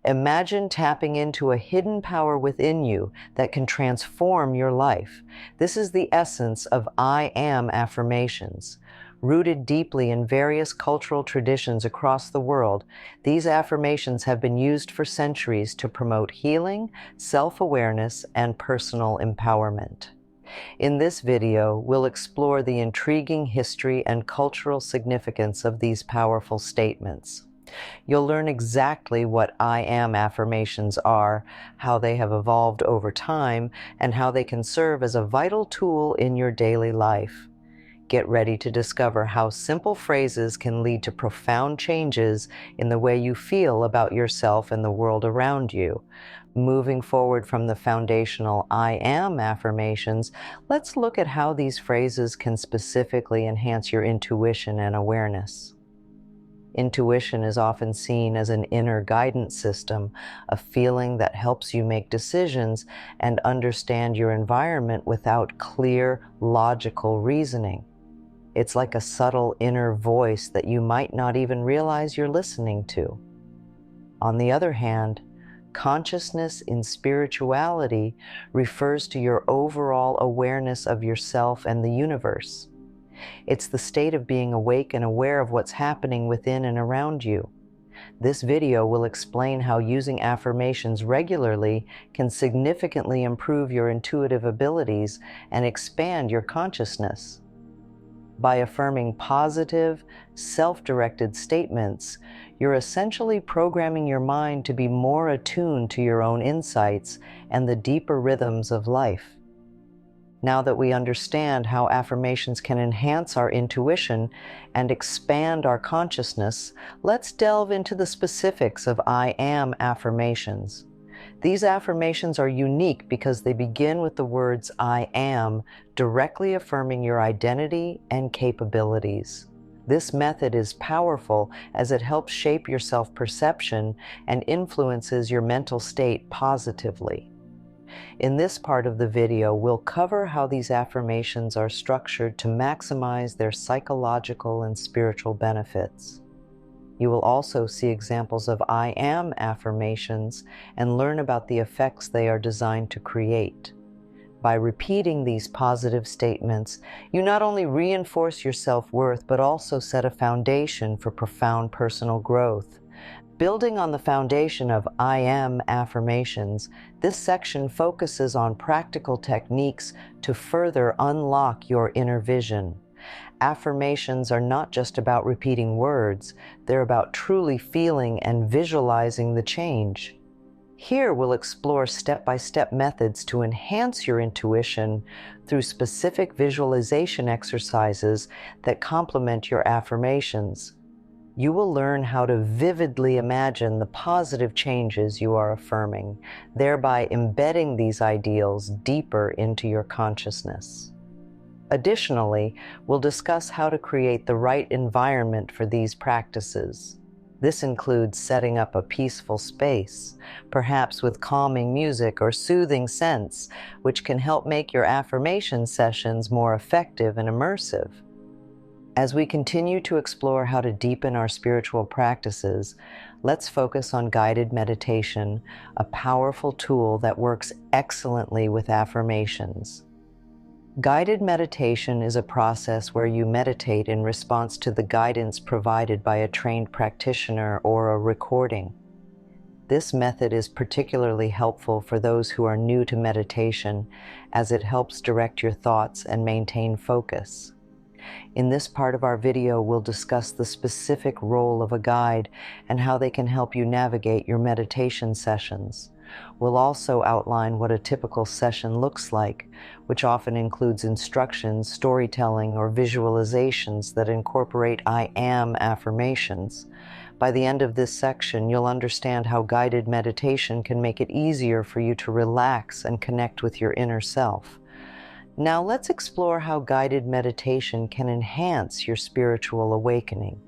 Imagine tapping into a hidden power within you that can transform your life. This is the essence of I am affirmations. Rooted deeply in various cultural traditions across the world, these affirmations have been used for centuries to promote healing, self-awareness, and personal empowerment. In this video, we'll explore the intriguing history and cultural significance of these powerful statements. You'll learn exactly what I am affirmations are, how they have evolved over time, and how they can serve as a vital tool in your daily life. Get ready to discover how simple phrases can lead to profound changes in the way you feel about yourself and the world around you. Moving forward from the foundational I am affirmations, let's look at how these phrases can specifically enhance your intuition and awareness. Intuition is often seen as an inner guidance system, a feeling that helps you make decisions and understand your environment without clear, logical reasoning. It's like a subtle inner voice that you might not even realize you're listening to. On the other hand, consciousness in spirituality refers to your overall awareness of yourself and the universe. It's the state of being awake and aware of what's happening within and around you. This video will explain how using affirmations regularly can significantly improve your intuitive abilities and expand your consciousness. By affirming positive, self-directed statements, you're essentially programming your mind to be more attuned to your own insights and the deeper rhythms of life. Now that we understand how affirmations can enhance our intuition and expand our consciousness, let's delve into the specifics of I am affirmations. These affirmations are unique because they begin with the words I am, directly affirming your identity and capabilities. This method is powerful as it helps shape your self-perception and influences your mental state positively. In this part of the video, we'll cover how these affirmations are structured to maximize their psychological and spiritual benefits. You will also see examples of I am affirmations and learn about the effects they are designed to create. By repeating these positive statements, you not only reinforce your self-worth, but also set a foundation for profound personal growth. Building on the foundation of I am affirmations, this section focuses on practical techniques to further unlock your inner vision. Affirmations are not just about repeating words, they're about truly feeling and visualizing the change. Here we'll explore step-by-step methods to enhance your intuition through specific visualization exercises that complement your affirmations. You will learn how to vividly imagine the positive changes you are affirming, thereby embedding these ideals deeper into your consciousness. Additionally, we'll discuss how to create the right environment for these practices. This includes setting up a peaceful space, perhaps with calming music or soothing scents, which can help make your affirmation sessions more effective and immersive. As we continue to explore how to deepen our spiritual practices, let's focus on guided meditation, a powerful tool that works excellently with affirmations. Guided meditation is a process where you meditate in response to the guidance provided by a trained practitioner or a recording. This method is particularly helpful for those who are new to meditation, as it helps direct your thoughts and maintain focus. In this part of our video, we'll discuss the specific role of a guide and how they can help you navigate your meditation sessions. We'll also outline what a typical session looks like, which often includes instructions, storytelling, or visualizations that incorporate I am affirmations. By the end of this section, you'll understand how guided meditation can make it easier for you to relax and connect with your inner self. Now let's explore how guided meditation can enhance your spiritual awakening.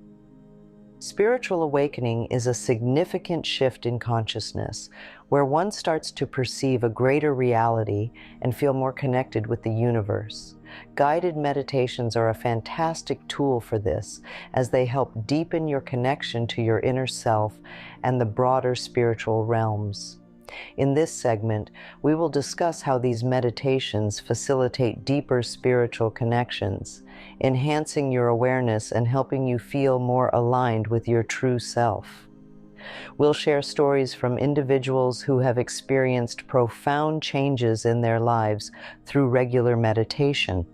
Spiritual awakening is a significant shift in consciousness, where one starts to perceive a greater reality and feel more connected with the universe. Guided meditations are a fantastic tool for this, as they help deepen your connection to your inner self and the broader spiritual realms. In this segment, we will discuss how these meditations facilitate deeper spiritual connections, enhancing your awareness and helping you feel more aligned with your true self. We'll share stories from individuals who have experienced profound changes in their lives through regular meditation,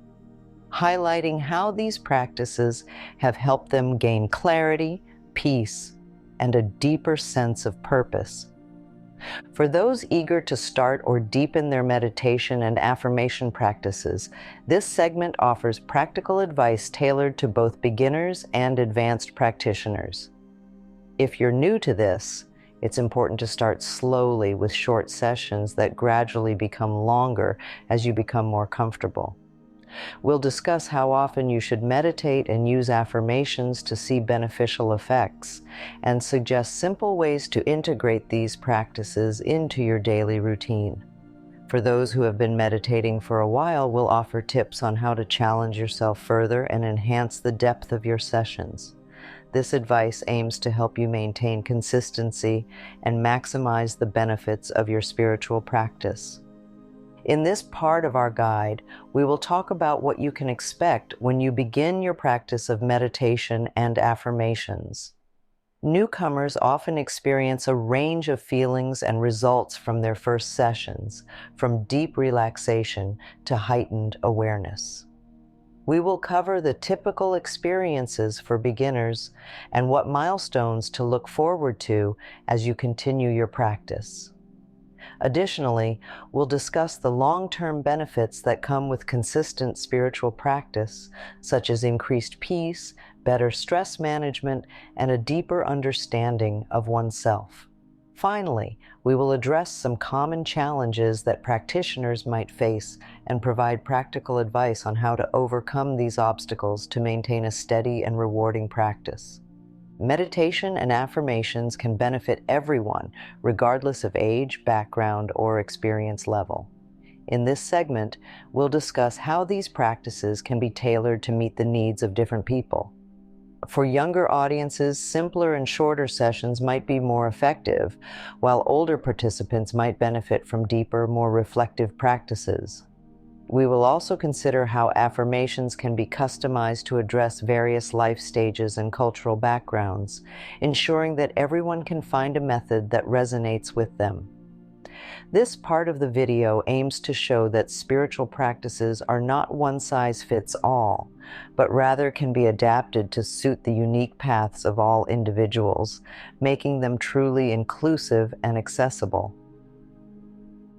highlighting how these practices have helped them gain clarity, peace, and a deeper sense of purpose. For those eager to start or deepen their meditation and affirmation practices, this segment offers practical advice tailored to both beginners and advanced practitioners. If you're new to this, it's important to start slowly with short sessions that gradually become longer as you become more comfortable. We'll discuss how often you should meditate and use affirmations to see beneficial effects, and suggest simple ways to integrate these practices into your daily routine. For those who have been meditating for a while, we'll offer tips on how to challenge yourself further and enhance the depth of your sessions. This advice aims to help you maintain consistency and maximize the benefits of your spiritual practice. In this part of our guide, we will talk about what you can expect when you begin your practice of meditation and affirmations. Newcomers often experience a range of feelings and results from their first sessions, from deep relaxation to heightened awareness. We will cover the typical experiences for beginners and what milestones to look forward to as you continue your practice. Additionally, we'll discuss the long-term benefits that come with consistent spiritual practice, such as increased peace, better stress management, and a deeper understanding of oneself. Finally, we will address some common challenges that practitioners might face and provide practical advice on how to overcome these obstacles to maintain a steady and rewarding practice. Meditation and affirmations can benefit everyone, regardless of age, background, or experience level. In this segment, we'll discuss how these practices can be tailored to meet the needs of different people. For younger audiences, simpler and shorter sessions might be more effective, while older participants might benefit from deeper, more reflective practices. We will also consider how affirmations can be customized to address various life stages and cultural backgrounds, ensuring that everyone can find a method that resonates with them. This part of the video aims to show that spiritual practices are not one size fits all, but rather can be adapted to suit the unique paths of all individuals, making them truly inclusive and accessible.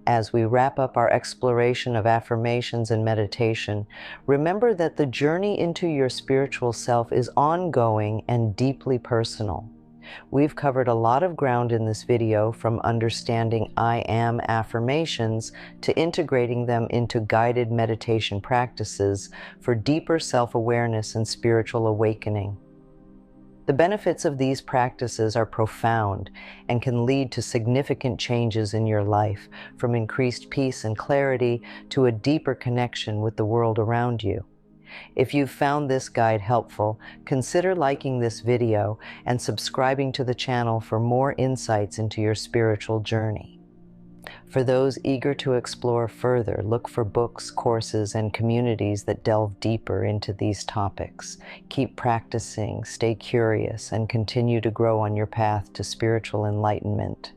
As we wrap up our exploration of affirmations and meditation, remember that the journey into your spiritual self is ongoing and deeply personal. We've covered a lot of ground in this video, from understanding I am affirmations to integrating them into guided meditation practices for deeper self-awareness and spiritual awakening. The benefits of these practices are profound and can lead to significant changes in your life, from increased peace and clarity to a deeper connection with the world around you. If you've found this guide helpful, consider liking this video and subscribing to the channel for more insights into your spiritual journey. For those eager to explore further, look for books, courses, and communities that delve deeper into these topics. Keep practicing, stay curious, and continue to grow on your path to spiritual enlightenment.